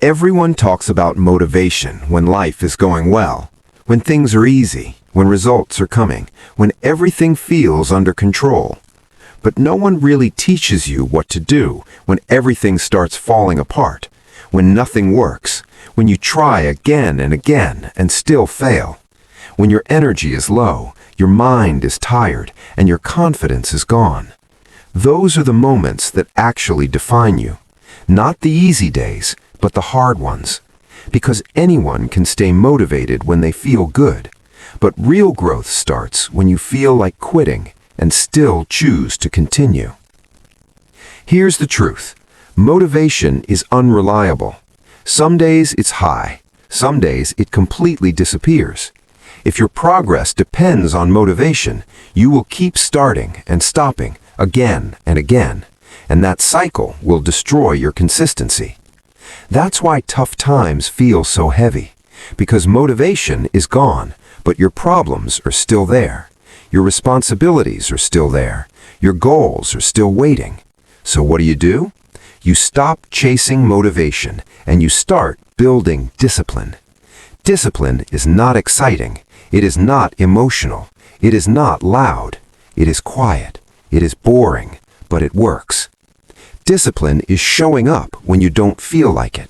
Everyone talks about motivation when life is going well, when things are easy, when results are coming, when everything feels under control. But no one really teaches you what to do when everything starts falling apart, when nothing works, when you try again and again and still fail, when your energy is low, your mind is tired, and your confidence is gone. Those are the moments that actually define you. Not the easy days, but the hard ones. Because anyone can stay motivated when they feel good, but real growth starts when you feel like quitting and still choose to continue. Here's the truth. Motivation is unreliable. Some days it's high, some days it completely disappears. If your progress depends on motivation, you will keep starting and stopping again and again, and that cycle will destroy your consistency. That's why tough times feel so heavy, because motivation is gone, but your problems are still there. Your responsibilities are still there. Your goals are still waiting. So what do? You stop chasing motivation and you start building discipline. Discipline is not exciting. It is not emotional. It is not loud. It is quiet. It is boring, but it works. Discipline is showing up when you don't feel like it.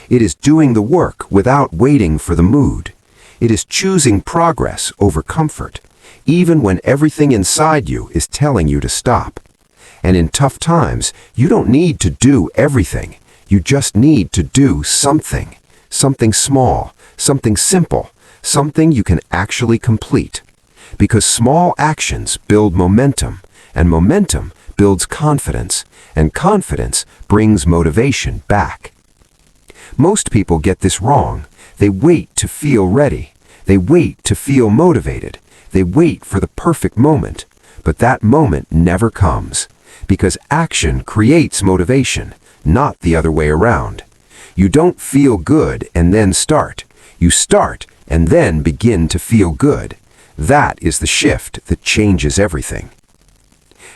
It is doing the work without waiting for the mood. It is choosing progress over comfort, even when everything inside you is telling you to stop. And in tough times, you don't need to do everything. You just need to do something. Something small, something simple, something you can actually complete. Because small actions build momentum, and momentum builds confidence, and confidence brings motivation back. Most people get this wrong. They wait to feel ready. They wait to feel motivated. They wait for the perfect moment. But that moment never comes, because action creates motivation, not the other way around. You don't feel good and then start. You start and then begin to feel good. That is the shift that changes everything.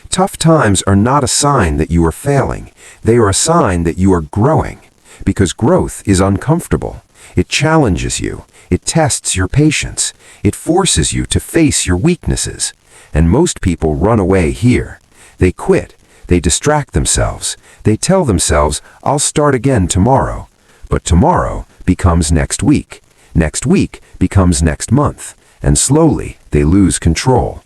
Tough times are not a sign that you are failing. They are a sign that you are growing. Because growth is uncomfortable. It challenges you. It tests your patience. It forces you to face your weaknesses. And most people run away here. They quit. They distract themselves. They tell themselves, I'll start again tomorrow. But tomorrow becomes next week. Next week becomes next month. And slowly they lose control.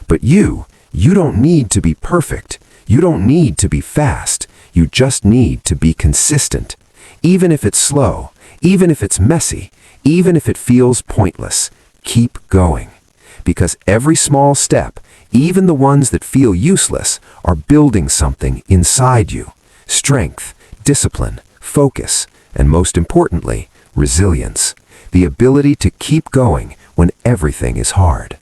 But you don't need to be perfect. You don't need to be fast. You just need to be consistent. Even if it's slow, even if it's messy, even if it feels pointless, keep going. Because every small step, even the ones that feel useless, are building something inside you. Strength, discipline, focus, and most importantly, resilience. The ability to keep going when everything is hard.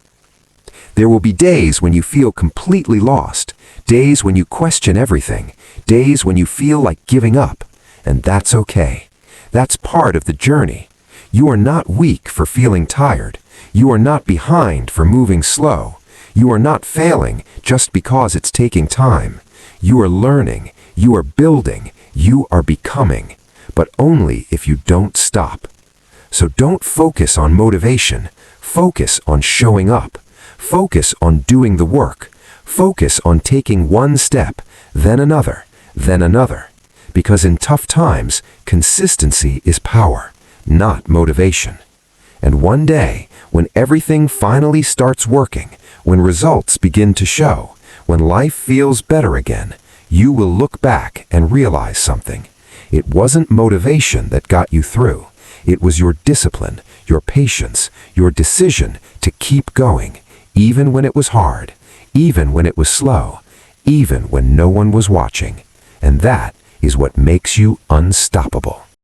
There will be days when you feel completely lost, days when you question everything, days when you feel like giving up, and that's okay. That's part of the journey. You are not weak for feeling tired. You are not behind for moving slow. You are not failing just because it's taking time. You are learning, you are building, you are becoming, but only if you don't stop. So don't focus on motivation. Focus on showing up. Focus on doing the work. Focus on taking one step, then another, then another. Because in tough times, consistency is power, not motivation. And one day, when everything finally starts working, when results begin to show, when life feels better again, you will look back and realize something. It wasn't motivation that got you through. It was your discipline, your patience, your decision to keep going, even when it was hard, even when it was slow, even when no one was watching. And that is what makes you unstoppable.